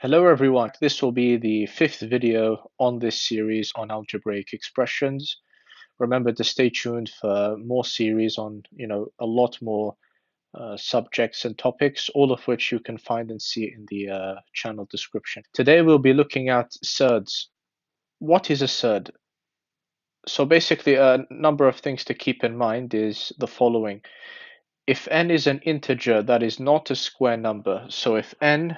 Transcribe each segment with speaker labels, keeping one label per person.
Speaker 1: Hello everyone, this will be the fifth video on this series on algebraic expressions. Remember to stay tuned for more series on, a lot more subjects and topics, all of which you can find and see in the channel description. Today we'll be looking at surds. What is a surd? So basically a number of things to keep in mind is the following. If n is an integer that is not a square number, so if n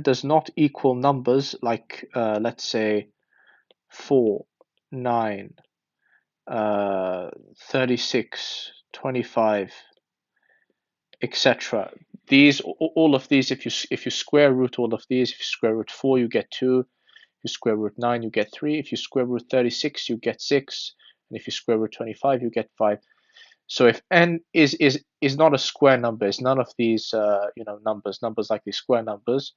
Speaker 1: does not equal numbers like let's say 4, 9, 36, 25, etc. These all of these, if you square root all of these, if you square root 4 you get 2, if you square root 9 you get 3, if you square root 36 you get 6, and if you square root 25 you get 5. So if n is not a square number, it's none of these numbers like these square numbers,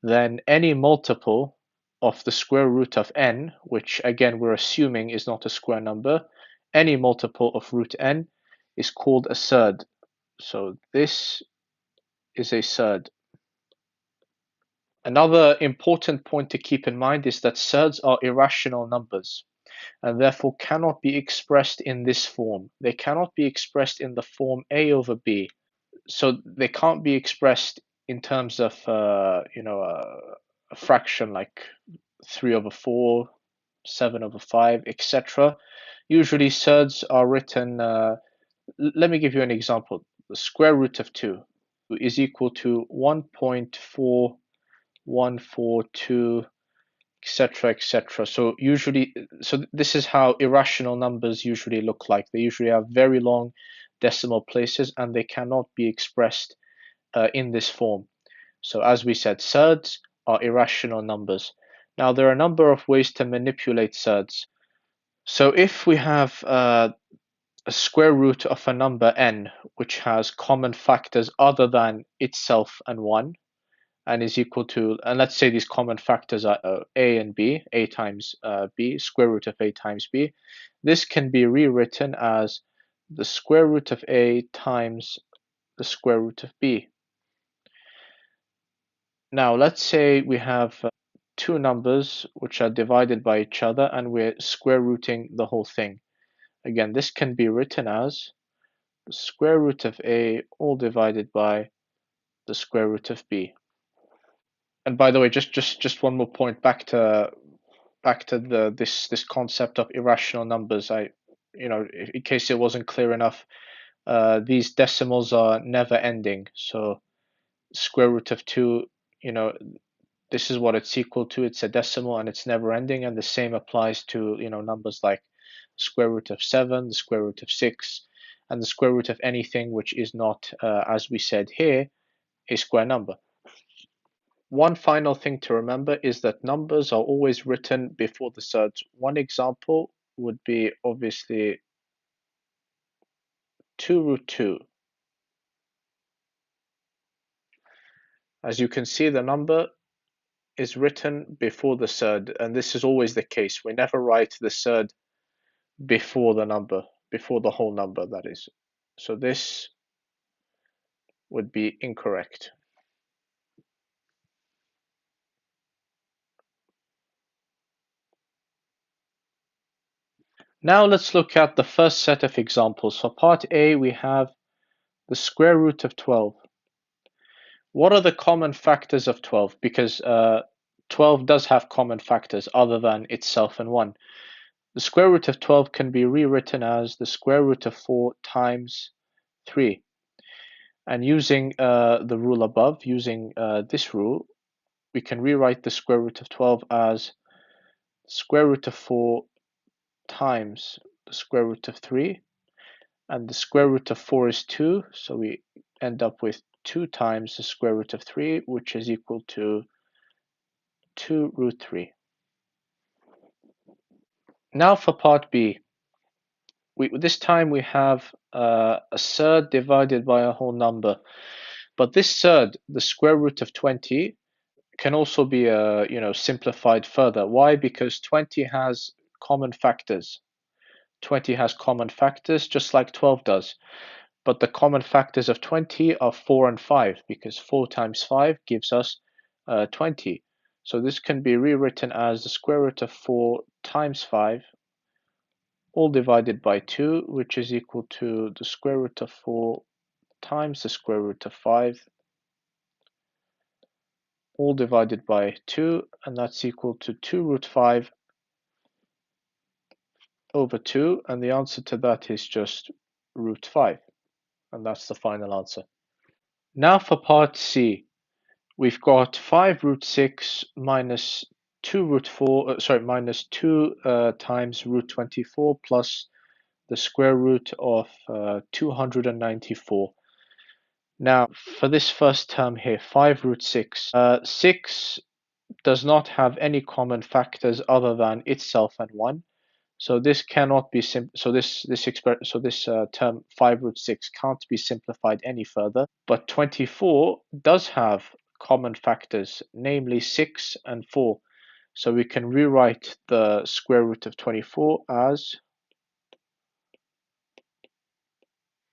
Speaker 1: then any multiple of the square root of n, which again we're assuming is not a square number, any multiple of root n is called a surd. So this is a surd. Another important point to keep in mind is that surds are irrational numbers and therefore cannot be expressed in this form. They cannot be expressed in the form a over b. So they can't be expressed in terms of a fraction like 3 over 4, 7 over 5, etc. Usually surds are written, let me give you an example. The square root of 2 is equal to 1.4142, etc., etc. So this is how irrational numbers usually look like. They usually have very long decimal places and they cannot be expressed in this form. So as we said, surds are irrational numbers. Now there are a number of ways to manipulate surds. So if we have a square root of a number n which has common factors other than itself and 1 and is equal to, and let's say these common factors are a and b, a times b, square root of a times b, this can be rewritten as the square root of a times the square root of b. Now let's say we have two numbers which are divided by each other and we're square rooting the whole thing. Again, this can be written as the square root of a all divided by the square root of b. And by the way, just one more point back to this concept of irrational numbers. In case it wasn't clear enough, these decimals are never ending. So square root of 2, this is what it's equal to. It's a decimal and it's never ending, and the same applies to numbers like square root of 7, the square root of 6, and the square root of anything which is not, as we said here, a square number. One final thing to remember is that numbers are always written before the surds. One example would be obviously 2 root 2. As you can see, the number is written before the surd, and this is always the case. We never write the surd before the number, before the whole number, that is. So this would be incorrect. Now let's look at the first set of examples. For part A, we have the square root of 12. What are the common factors of 12? Because 12 does have common factors other than itself and 1. The square root of 12 can be rewritten as the square root of 4 times 3. And using the rule above, using this rule, we can rewrite the square root of 12 as square root of 4 times the square root of 3. And the square root of 4 is 2, so we end up with 2 times the square root of 3, which is equal to 2 root 3. Now for part B. This time we have a surd divided by a whole number. But this surd, the square root of 20, can also be simplified further. Why? Because 20 has common factors. 20 has common factors just like 12 does. But the common factors of 20 are 4 and 5, because 4 times 5 gives us 20. So this can be rewritten as the square root of 4 times 5, all divided by 2, which is equal to the square root of 4 times the square root of 5, all divided by 2, and that's equal to 2 root 5 over 2, and the answer to that is just root 5, and that's the final answer. Now for part C, we've got 5 root 6 minus 2 root 4, minus 2 times root 24 plus the square root of 294. Now, for this first term here, 5 root 6, 6 does not have any common factors other than itself and 1. So this cannot be this term 5 root 6 can't be simplified any further. But 24 does have common factors, namely 6 and 4. So we can rewrite the square root of 24 as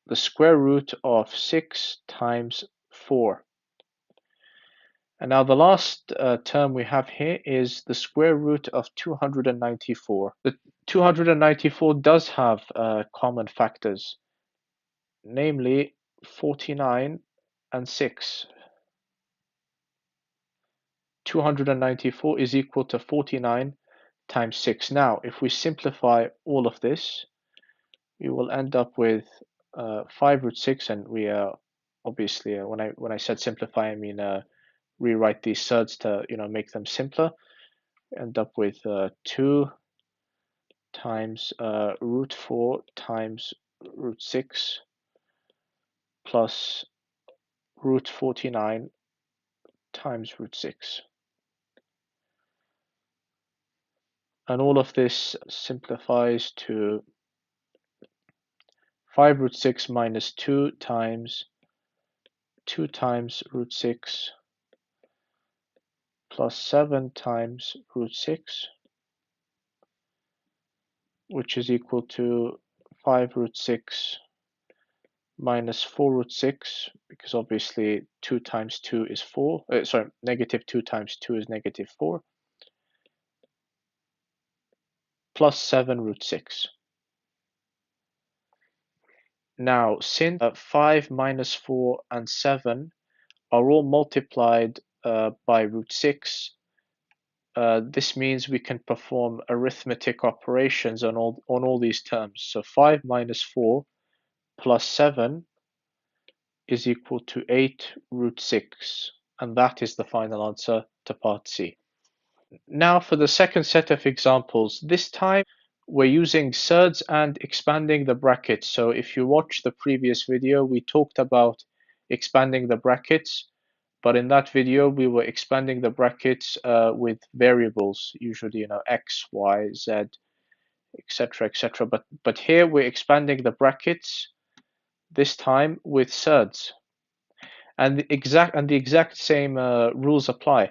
Speaker 1: the square root of 6 times 4. And now the last term we have here is the square root of 294. The 294 does have common factors, namely 49 and 6. 294 is equal to 49 times 6. Now, if we simplify all of this, we will end up with 5 root 6, and we obviously, when I said simplify, I mean rewrite these surds to make them simpler. End up with 2 times root 4 times root 6 plus root 49 times root 6. And all of this simplifies to 5 root 6 minus 2 times root 6 plus 7 times root 6, which is equal to 5 root 6 minus 4 root 6, because obviously 2 times 2 is 4, negative 2 times 2 is negative 4, plus 7 root 6. Now, since 5 minus 4 and 7 are all multiplied by root 6, this means we can perform arithmetic operations on all these terms. So 5 minus 4 plus 7 is equal to 8 root 6, and that is the final answer to part C. Now for the second set of examples, this time we're using surds and expanding the brackets. So if you watch the previous video, we talked about expanding the brackets, but in that video we were expanding the brackets with variables, usually x, y, z, etc., etc. But here we're expanding the brackets, this time with surds, and the exact same rules apply.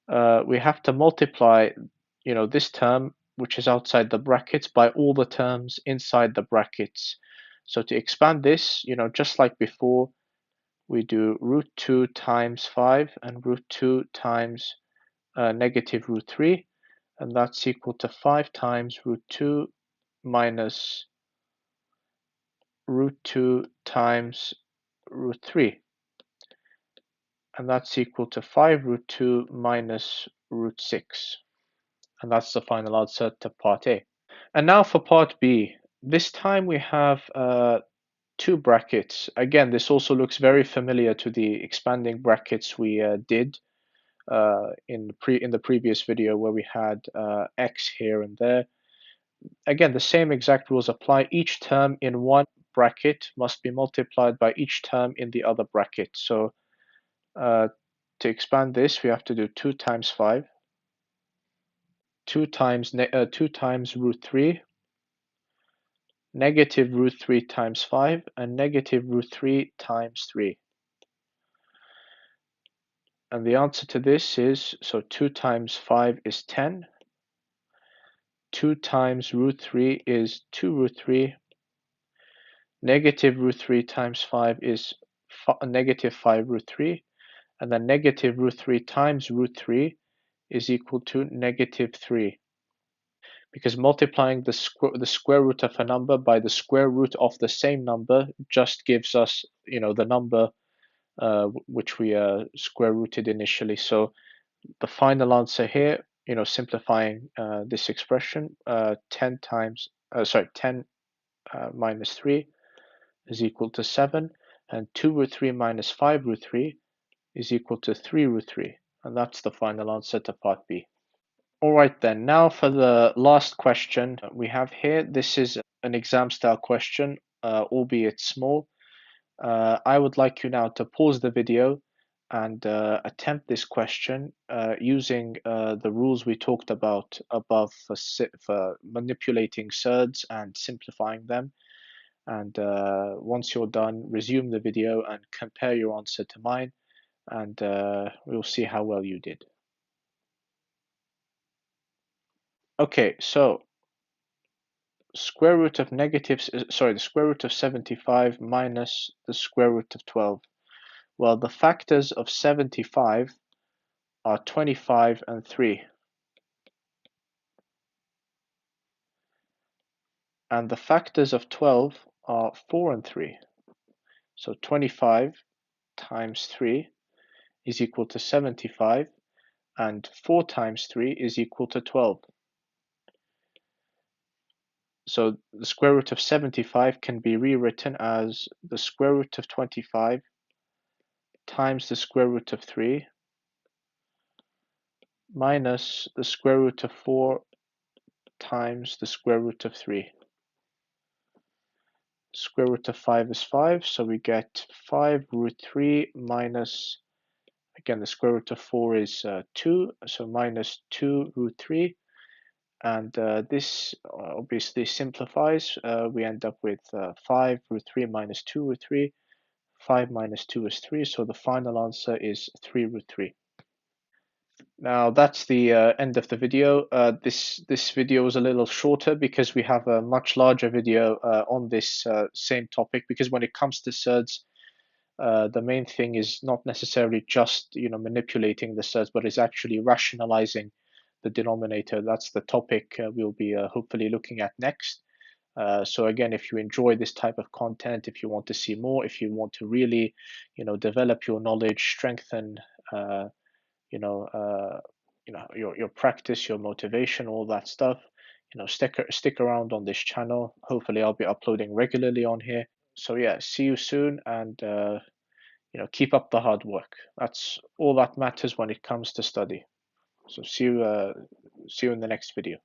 Speaker 1: We have to multiply, this term, which is outside the brackets, by all the terms inside the brackets. So to expand this, just like before, we do root 2 times 5 and root 2 times negative root 3, and that's equal to 5 times root 2 minus root 2 times root 3, and that's equal to 5 root 2 minus root 6. And that's the final answer to part A. And now for part B. This time we have two brackets. Again, this also looks very familiar to the expanding brackets we did in the previous video, where we had x here and there. Again, the same exact rules apply. Each term in one bracket must be multiplied by each term in the other bracket. So to expand this, we have to do 2 times 5, 2 times root 3, negative root 3 times 5, and negative root 3 times 3. And the answer to this is, so 2 times 5 is 10, 2 times root 3 is 2 root 3, negative root 3 times 5 is negative 5 root 3, and then negative root 3 times root 3 is equal to negative 3, because multiplying the square root of a number by the square root of the same number just gives us, the number which we square rooted initially. So the final answer here, simplifying this expression, 10 minus 3 is equal to 7, and 2 root 3 minus 5 root 3 is equal to 3 root 3, and that's the final answer to part B. All right then, now for the last question we have here. This is an exam style question, albeit small. I would like you now to pause the video and attempt this question using the rules we talked about above for manipulating surds and simplifying them. And once you're done, resume the video and compare your answer to mine, and we'll see how well you did. Okay, so the square root of 75 minus the square root of 12. Well, the factors of 75 are 25 and 3. And the factors of 12 are 4 and 3. So 25 times 3 is equal to 75, and 4 times 3 is equal to 12. So the square root of 75 can be rewritten as the square root of 25 times the square root of 3 minus the square root of 4 times the square root of 3. Square root of 5 is 5, so we get 5 root 3 minus, again, the square root of 4 is 2, so minus 2 root 3. And this obviously simplifies. We end up with 5 root 3 minus 2 root 3. 5 minus 2 is 3, so the final answer is 3 root 3. Now that's the end of the video. This video was a little shorter because we have a much larger video on this same topic, because when it comes to surds, the main thing is not necessarily just manipulating the surds, but is actually rationalizing the denominator. That's the topic we'll be hopefully looking at next. So again, if you enjoy this type of content, if you want to see more, if you want to really develop your knowledge, strengthen your practice, your motivation, all that stuff, stick around on this channel. Hopefully I'll be uploading regularly on here. So yeah, see you soon, and keep up the hard work. That's all that matters when it comes to study. So see you in the next video.